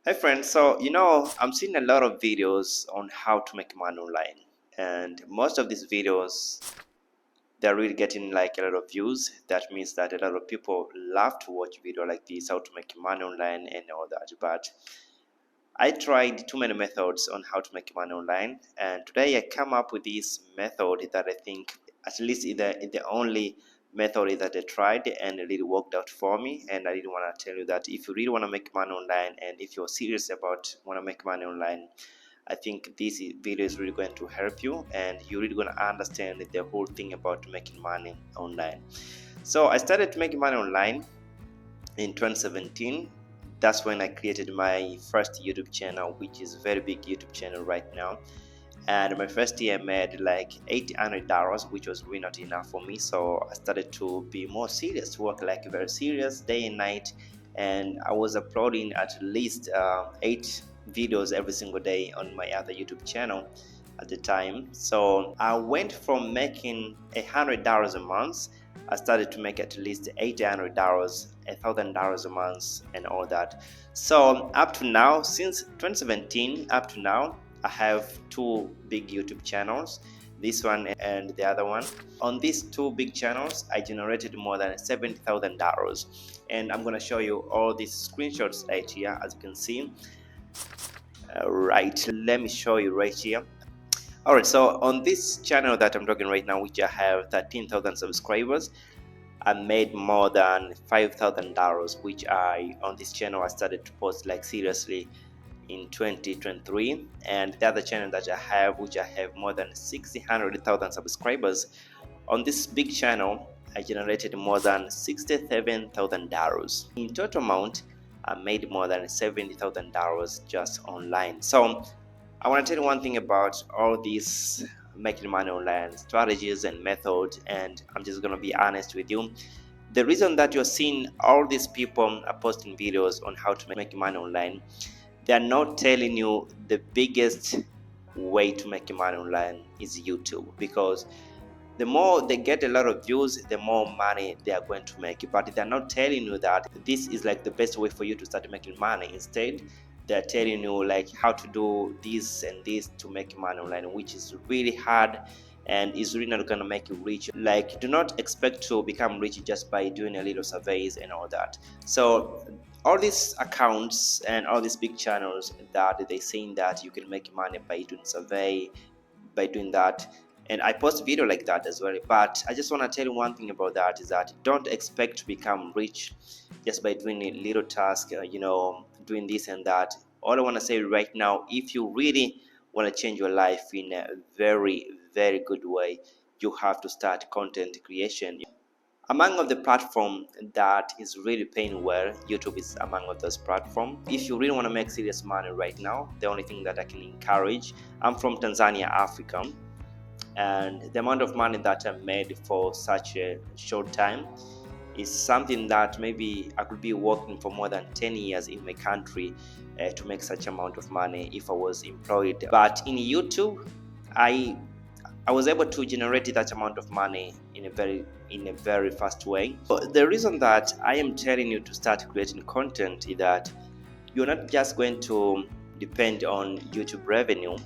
Hi friends, I'm seeing a lot of videos on how to make money online, and most of these videos they're really getting like a lot of views. That means that a lot of people love to watch video like this, how to make money online and all that. But I tried too many methods on how to make money online, and today I come up with this method that I think at least the only method that I tried and it really worked out for me. And I really want to tell you that if you really want to make money online and if you're serious about want to make money online, I think this video is really going to help you and you're really going to understand the whole thing about making money online. So I started making money online in 2017. That's when I created my first YouTube channel, which is a very big YouTube channel right now. And my first year I made like $800, which was really not enough for me. So I started to be more serious, to work like very serious day and night. And I was uploading at least 8 videos every single day on my other YouTube channel at the time. So I went from making $100 a month. I started to make at least $800, $1,000 a month, and all that. So up to now, since 2017 up to now, I have two big YouTube channels, this one and the other one. On these two big channels, I generated more than $70,000, and I'm gonna show you all these screenshots right here, as you can see. Right, let me show you right here. Alright, so on this channel that I'm talking right now, which I have 13,000 subscribers, I made more than $5,000, which on this channel I started to post like seriously in 2023. And the other channel that I have, which I have more than 600,000 subscribers, on this big channel I generated more than $67,000 in total amount. I made more than $70,000 just online. So I want to tell you one thing about all these making money online strategies and methods, and I'm just going to be honest with you. The reason that you're seeing all these people are posting videos on how to make money online, they're not telling you the biggest way to make money online is YouTube, because the more they get a lot of views, the more money they are going to make. But they're not telling you that this is like the best way for you to start making money. Instead, they're telling you like how to do this and this to make money online, which is really hard and is really not going to make you rich. Like, do not expect to become rich just by doing a little surveys and all that. So all these accounts and all these big channels that they saying that you can make money by doing survey, by doing that, and I post video like that as well. But I just want to tell you one thing about that is that don't expect to become rich just by doing a little task, doing this and that. All I want to say right now, if you really want to change your life in a very, very good way, you have to start content creation. Among of the platform that is really paying well, YouTube is among of those platforms. If you really want to make serious money right now, the only thing that I can encourage, I'm from Tanzania, Africa, and the amount of money that I made for such a short time is something that maybe I could be working for more than 10 years in my country to make such amount of money if I was employed. But in YouTube, I was able to generate that amount of money in a very fast way. But the reason that I am telling you to start creating content is that you're not just going to depend on YouTube revenue.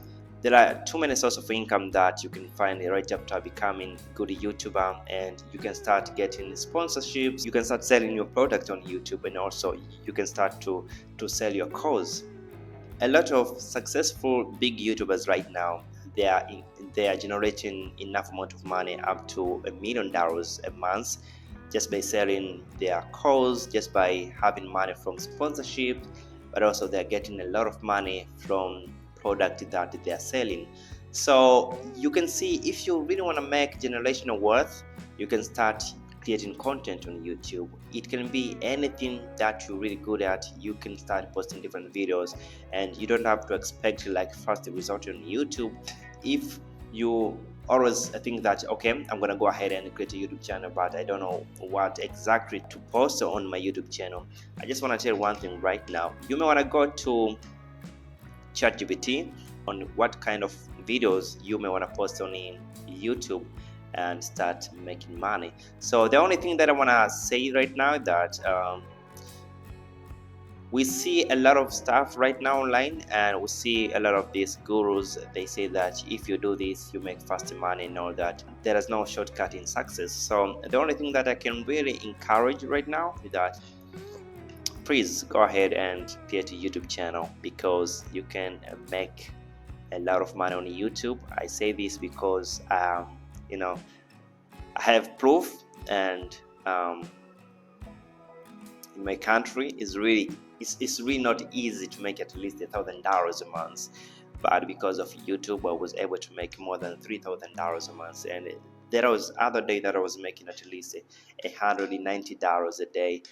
There are too many sources of income that you can find right after becoming a good YouTuber, and you can start getting sponsorships, you can start selling your product on YouTube, and also you can start to sell your course. A lot of successful big YouTubers right now, they are generating enough amount of money up to $1 million a month just by selling their course, just by having money from sponsorship, but also they're getting a lot of money from product that they're selling. So you can see, if you really want to make generational wealth, you can start creating content on YouTube. It can be anything that you're really good at. You can start posting different videos, and you don't have to expect like fast result on YouTube. If you always think that, okay, I'm gonna go ahead and create a YouTube channel, but I don't know what exactly to post on my YouTube channel, I just want to tell one thing right now. You may want to go to ChatGPT on what kind of videos you may want to post on YouTube and start making money. So the only thing that I want to say right now that We see a lot of stuff right now online, and we see a lot of these gurus. They say that if you do this you make faster money and all that. There is no shortcut in success. So the only thing that I can really encourage right now is that please go ahead and create a YouTube channel, because you can make a lot of money on YouTube. I say this because you know I have proof, and in my country it's really not easy to make at least $1,000 a month, but because of YouTube I was able to make more than $3,000 a month. And there was other day that I was making at least $190 a day,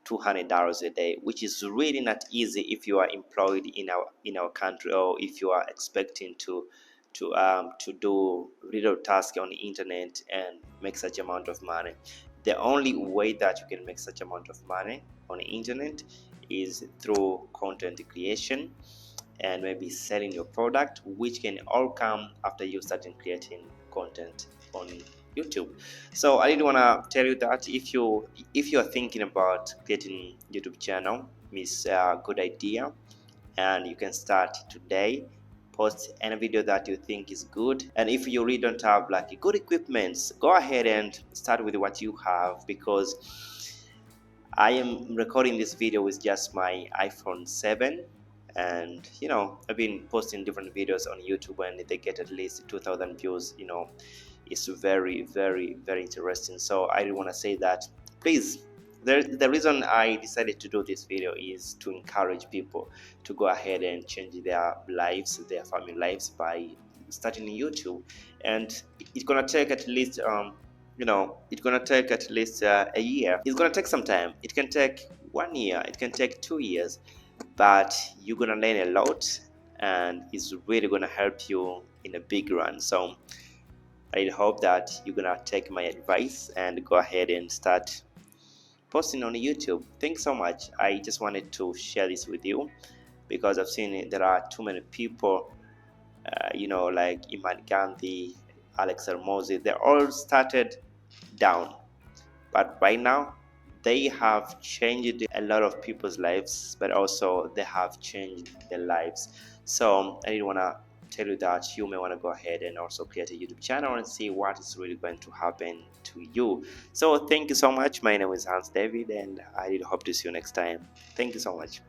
$200 a day, which is really not easy if you are employed in our country, or if you are expecting to do little tasks on the internet and make such amount of money. The only way that you can make such amount of money on the internet is through content creation and maybe selling your product, which can all come after you starting creating content on YouTube. So I did want to tell you that if you are thinking about creating YouTube channel, it's a good idea, and you can start today. Post any video that you think is good, and if you really don't have like good equipments, go ahead and start with what you have, because I am recording this video with just my iPhone 7, and I've been posting different videos on YouTube and they get at least 2,000 views. It's very, very, very interesting. So I want to say that please, the reason I decided to do this video is to encourage people to go ahead and change their lives, their family lives, by starting YouTube. And it's gonna take at least it's gonna take at least a year. It's gonna take some time. It can take 1 year, it can take 2 years, but you're gonna learn a lot, and it's really gonna help you in a big run. So I hope that you're gonna take my advice and go ahead and start posting on YouTube. Thanks so much. I just wanted to share this with you because I've seen there are too many people, like Iman Gandhi, Alex Hermosi. They all started down, but right now they have changed a lot of people's lives, but also they have changed their lives. So I didn't want to tell you that you may want to go ahead and also create a YouTube channel and see what is really going to happen to you. So thank you so much. My name is Hans David, and I really hope to see you next time. Thank you so much.